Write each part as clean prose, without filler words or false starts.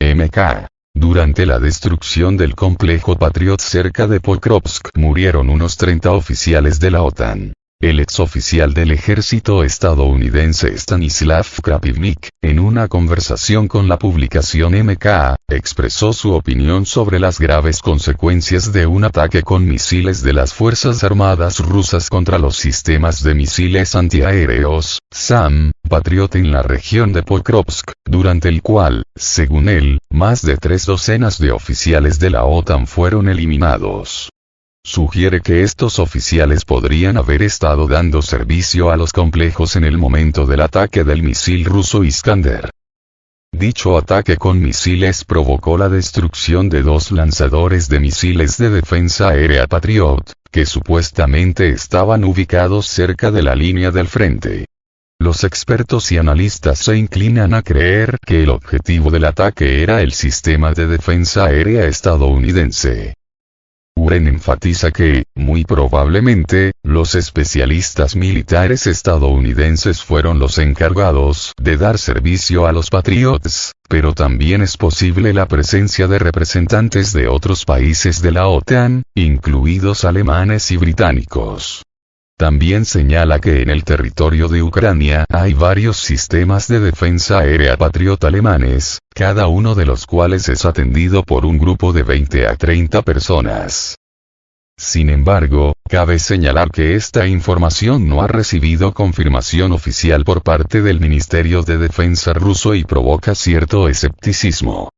MK. Durante la destrucción del complejo Patriot cerca de Pokrovsk murieron unos 30 oficiales de la OTAN. El exoficial del ejército estadounidense Stanislav Krapivnik, en una conversación con la publicación MK, expresó su opinión sobre las graves consecuencias de un ataque con misiles de las Fuerzas Armadas rusas contra los sistemas de misiles antiaéreos, SAM, Patriot en la región de Pokrovsk, durante el cual, según él, más de 3 docenas de oficiales de la OTAN fueron eliminados. Sugiere que estos oficiales podrían haber estado dando servicio a los complejos en el momento del ataque del misil ruso Iskander. Dicho ataque con misiles provocó la destrucción de 2 lanzadores de misiles de defensa aérea Patriot, que supuestamente estaban ubicados cerca de la línea del frente. Los expertos y analistas se inclinan a creer que el objetivo del ataque era el sistema de defensa aérea estadounidense. Uren enfatiza que, muy probablemente, los especialistas militares estadounidenses fueron los encargados de dar servicio a los Patriots, pero también es posible la presencia de representantes de otros países de la OTAN, incluidos alemanes y británicos. También señala que en el territorio de Ucrania hay varios sistemas de defensa aérea Patriot alemanes, cada uno de los cuales es atendido por un grupo de 20 a 30 personas. Sin embargo, cabe señalar que esta información no ha recibido confirmación oficial por parte del Ministerio de Defensa ruso y provoca cierto escepticismo.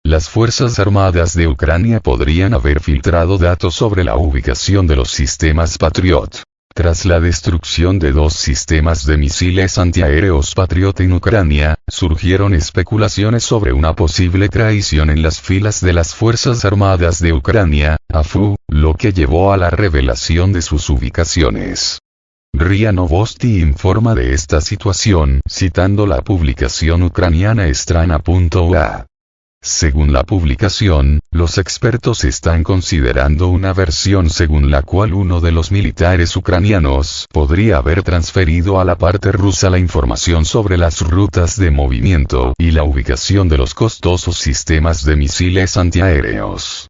Las Fuerzas Armadas de Ucrania podrían haber filtrado datos sobre la ubicación de los sistemas Patriot. Tras la destrucción de 2 sistemas de misiles antiaéreos Patriot en Ucrania, surgieron especulaciones sobre una posible traición en las filas de las Fuerzas Armadas de Ucrania, AFU, lo que llevó a la revelación de sus ubicaciones. RIA Novosti informa de esta situación, citando la publicación ucraniana Strana.ua. Según la publicación, los expertos están considerando una versión según la cual uno de los militares ucranianos podría haber transferido a la parte rusa la información sobre las rutas de movimiento y la ubicación de los costosos sistemas de misiles antiaéreos.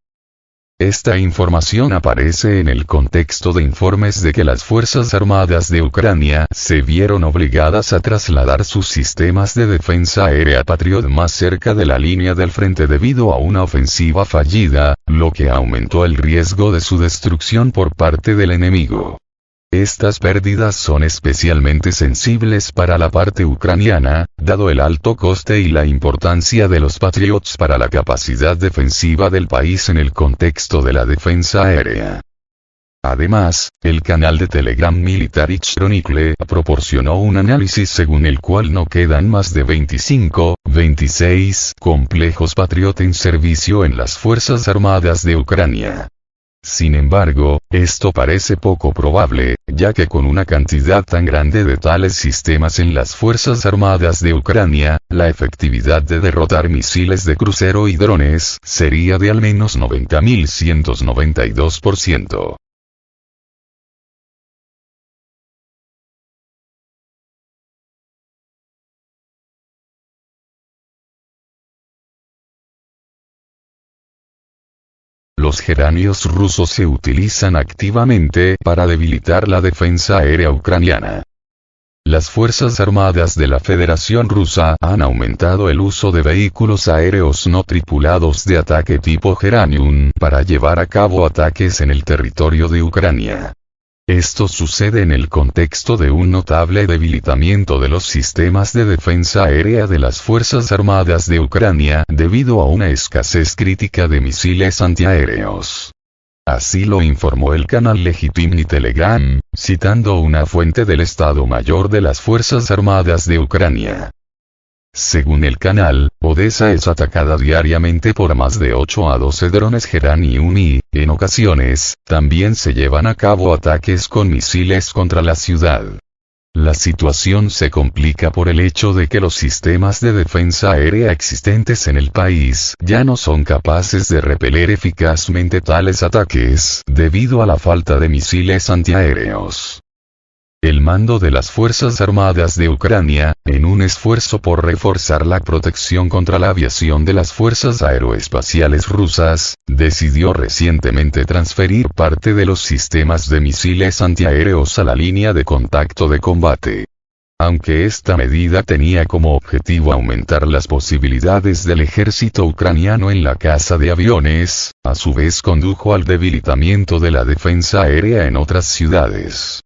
Esta información aparece en el contexto de informes de que las Fuerzas Armadas de Ucrania se vieron obligadas a trasladar sus sistemas de defensa aérea Patriot más cerca de la línea del frente debido a una ofensiva fallida, lo que aumentó el riesgo de su destrucción por parte del enemigo. Estas pérdidas son especialmente sensibles para la parte ucraniana, dado el alto coste y la importancia de los Patriots para la capacidad defensiva del país en el contexto de la defensa aérea. Además, el canal de Telegram Military Chronicle proporcionó un análisis según el cual no quedan más de 26 complejos Patriot en servicio en las Fuerzas Armadas de Ucrania. Sin embargo, esto parece poco probable, ya que con una cantidad tan grande de tales sistemas en las Fuerzas Armadas de Ucrania, la efectividad de derrotar misiles de crucero y drones sería de al menos 90.192%. Los geranios rusos se utilizan activamente para debilitar la defensa aérea ucraniana. Las Fuerzas Armadas de la Federación Rusa han aumentado el uso de vehículos aéreos no tripulados de ataque tipo Geranium para llevar a cabo ataques en el territorio de Ucrania. Esto sucede en el contexto de un notable debilitamiento de los sistemas de defensa aérea de las Fuerzas Armadas de Ucrania debido a una escasez crítica de misiles antiaéreos. Así lo informó el canal Legitimni Telegram, citando una fuente del Estado Mayor de las Fuerzas Armadas de Ucrania. Según el canal, Odessa es atacada diariamente por más de 8 a 12 drones Geranium y, en ocasiones, también se llevan a cabo ataques con misiles contra la ciudad. La situación se complica por el hecho de que los sistemas de defensa aérea existentes en el país ya no son capaces de repeler eficazmente tales ataques, debido a la falta de misiles antiaéreos. El mando de las Fuerzas Armadas de Ucrania, en un esfuerzo por reforzar la protección contra la aviación de las fuerzas aeroespaciales rusas, decidió recientemente transferir parte de los sistemas de misiles antiaéreos a la línea de contacto de combate. Aunque esta medida tenía como objetivo aumentar las posibilidades del ejército ucraniano en la caza de aviones, a su vez condujo al debilitamiento de la defensa aérea en otras ciudades.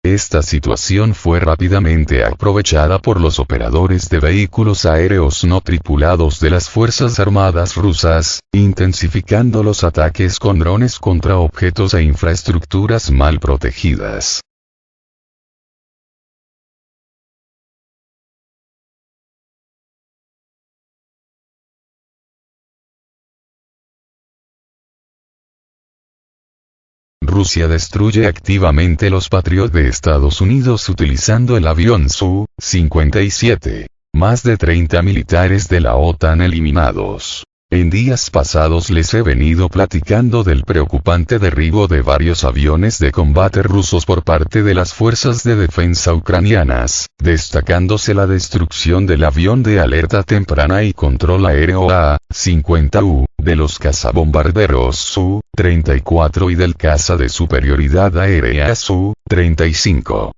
Esta situación fue rápidamente aprovechada por los operadores de vehículos aéreos no tripulados de las Fuerzas Armadas rusas, intensificando los ataques con drones contra objetos e infraestructuras mal protegidas. Rusia destruye activamente los Patriot de Estados Unidos utilizando el avión Su-57. Más de 30 militares de la OTAN eliminados. En días pasados les he venido platicando del preocupante derribo de varios aviones de combate rusos por parte de las fuerzas de defensa ucranianas, destacándose la destrucción del avión de alerta temprana y control aéreo A-50U, de los cazabombarderos Su-34 y del caza de superioridad aérea Su-35.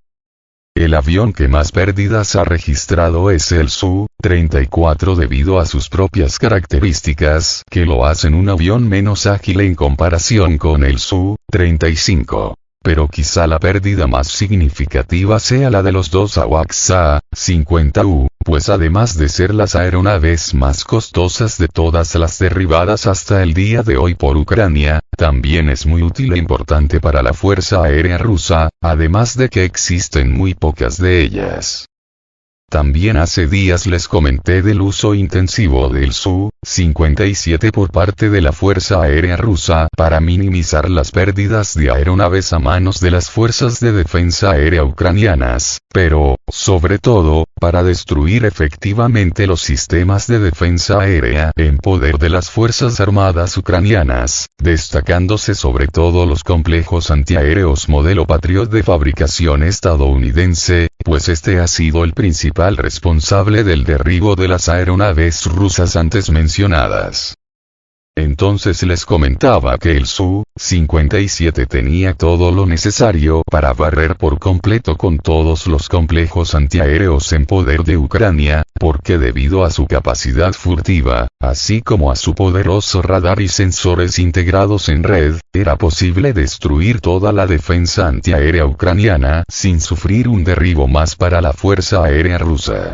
El avión que más pérdidas ha registrado es el Su-34 debido a sus propias características que lo hacen un avión menos ágil en comparación con el Su-35. Pero quizá la pérdida más significativa sea la de los dos AWACS A-50U, pues además de ser las aeronaves más costosas de todas las derribadas hasta el día de hoy por Ucrania, también es muy útil e importante para la Fuerza Aérea Rusa, además de que existen muy pocas de ellas. También hace días les comenté del uso intensivo del Su-57 por parte de la Fuerza Aérea Rusa para minimizar las pérdidas de aeronaves a manos de las fuerzas de defensa aérea ucranianas, pero, sobre todo, para destruir efectivamente los sistemas de defensa aérea en poder de las Fuerzas Armadas ucranianas, destacándose sobre todo los complejos antiaéreos modelo Patriot de fabricación estadounidense, pues este ha sido el principal responsable del derribo de las aeronaves rusas antes mencionadas. Entonces les comentaba que el Su-57 tenía todo lo necesario para barrer por completo con todos los complejos antiaéreos en poder de Ucrania, porque debido a su capacidad furtiva, así como a su poderoso radar y sensores integrados en red, era posible destruir toda la defensa antiaérea ucraniana sin sufrir un derribo más para la Fuerza Aérea Rusa.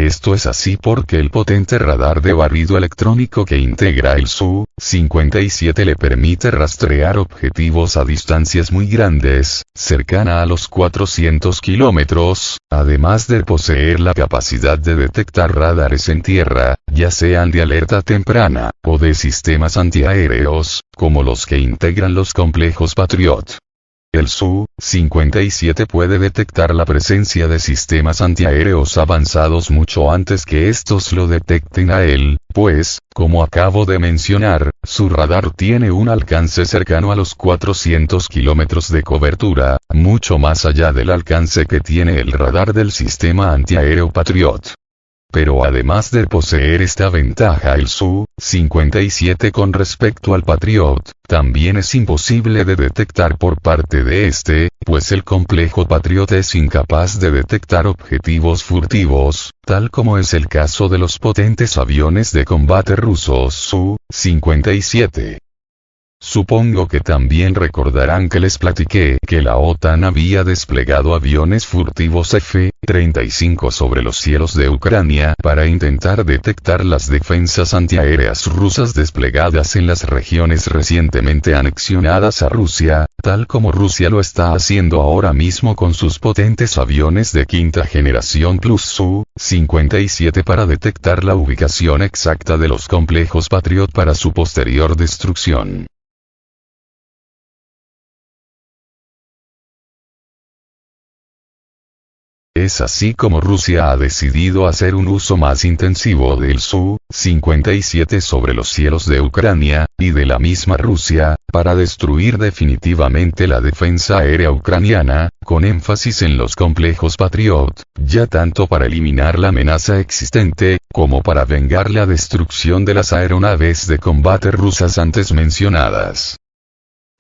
Esto es así porque el potente radar de barrido electrónico que integra el Su-57 le permite rastrear objetivos a distancias muy grandes, cercana a los 400 kilómetros, además de poseer la capacidad de detectar radares en tierra, ya sean de alerta temprana, o de sistemas antiaéreos, como los que integran los complejos Patriot. El Su-57 puede detectar la presencia de sistemas antiaéreos avanzados mucho antes que estos lo detecten a él, pues, como acabo de mencionar, su radar tiene un alcance cercano a los 400 kilómetros de cobertura, mucho más allá del alcance que tiene el radar del sistema antiaéreo Patriot. Pero además de poseer esta ventaja el Su-57 con respecto al Patriot, también es imposible de detectar por parte de este, pues el complejo Patriot es incapaz de detectar objetivos furtivos, tal como es el caso de los potentes aviones de combate rusos Su-57. Supongo que también recordarán que les platiqué que la OTAN había desplegado aviones furtivos F-35 sobre los cielos de Ucrania para intentar detectar las defensas antiaéreas rusas desplegadas en las regiones recientemente anexionadas a Rusia, tal como Rusia lo está haciendo ahora mismo con sus potentes aviones de quinta generación plus Su-57 para detectar la ubicación exacta de los complejos Patriot para su posterior destrucción. Es así como Rusia ha decidido hacer un uso más intensivo del Su-57 sobre los cielos de Ucrania, y de la misma Rusia, para destruir definitivamente la defensa aérea ucraniana, con énfasis en los complejos Patriot, ya tanto para eliminar la amenaza existente, como para vengar la destrucción de las aeronaves de combate rusas antes mencionadas.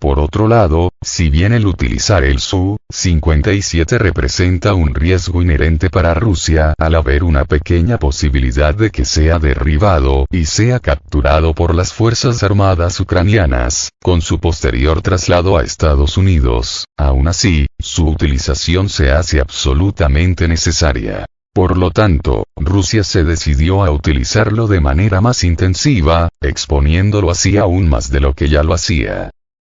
Por otro lado, si bien el utilizar el Su-57 representa un riesgo inherente para Rusia al haber una pequeña posibilidad de que sea derribado y sea capturado por las Fuerzas Armadas ucranianas, con su posterior traslado a Estados Unidos, aún así, su utilización se hace absolutamente necesaria. Por lo tanto, Rusia se decidió a utilizarlo de manera más intensiva, exponiéndolo así aún más de lo que ya lo hacía.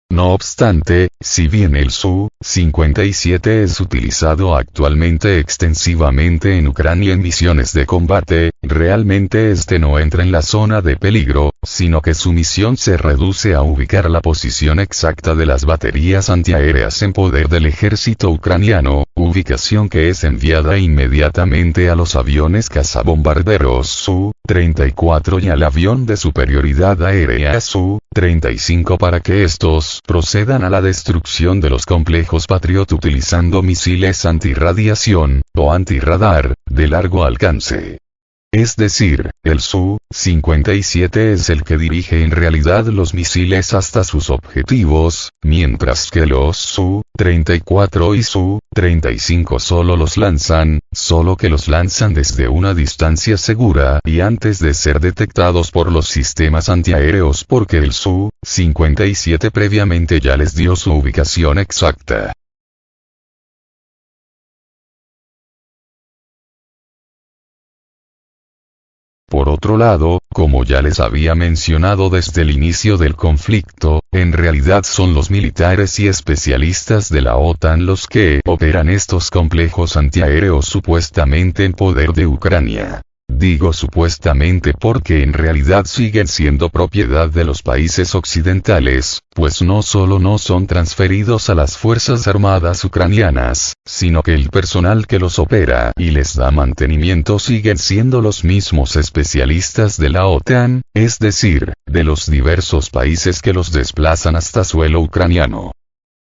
No obstante, si bien el Su-57 es utilizado actualmente extensivamente en Ucrania en misiones de combate, realmente este no entra en la zona de peligro, sino que su misión se reduce a ubicar la posición exacta de las baterías antiaéreas en poder del ejército ucraniano, ubicación que es enviada inmediatamente a los aviones cazabombarderos Su-34 y al avión de superioridad aérea Su-35 para que estos procedan a la destrucción de los complejos Patriot utilizando misiles antirradiación, o antirradar, de largo alcance. Es decir, el Su-57 es el que dirige en realidad los misiles hasta sus objetivos, mientras que los Su-34 y Su-35 solo los lanzan, solo que los lanzan desde una distancia segura y antes de ser detectados por los sistemas antiaéreos porque el Su-57 previamente ya les dio su ubicación exacta. Por otro lado, como ya les había mencionado desde el inicio del conflicto, en realidad son los militares y especialistas de la OTAN los que operan estos complejos antiaéreos supuestamente en poder de Ucrania. Digo supuestamente porque en realidad siguen siendo propiedad de los países occidentales, pues no solo no son transferidos a las Fuerzas Armadas ucranianas, sino que el personal que los opera y les da mantenimiento siguen siendo los mismos especialistas de la OTAN, es decir, de los diversos países que los desplazan hasta suelo ucraniano.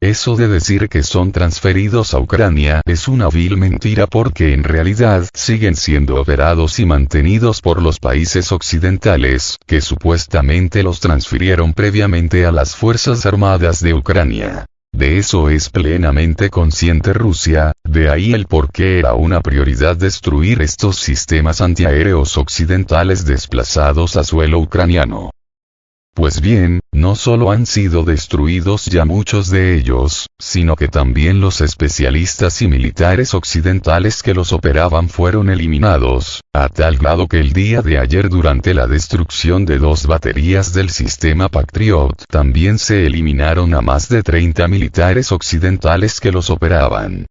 Eso de decir que son transferidos a Ucrania es una vil mentira porque en realidad siguen siendo operados y mantenidos por los países occidentales, que supuestamente los transfirieron previamente a las Fuerzas Armadas de Ucrania. De eso es plenamente consciente Rusia, de ahí el por qué era una prioridad destruir estos sistemas antiaéreos occidentales desplazados a suelo ucraniano. Pues bien, no solo han sido destruidos ya muchos de ellos, sino que también los especialistas y militares occidentales que los operaban fueron eliminados, a tal grado que el día de ayer durante la destrucción de 2 baterías del sistema Patriot también se eliminaron a más de 30 militares occidentales que los operaban.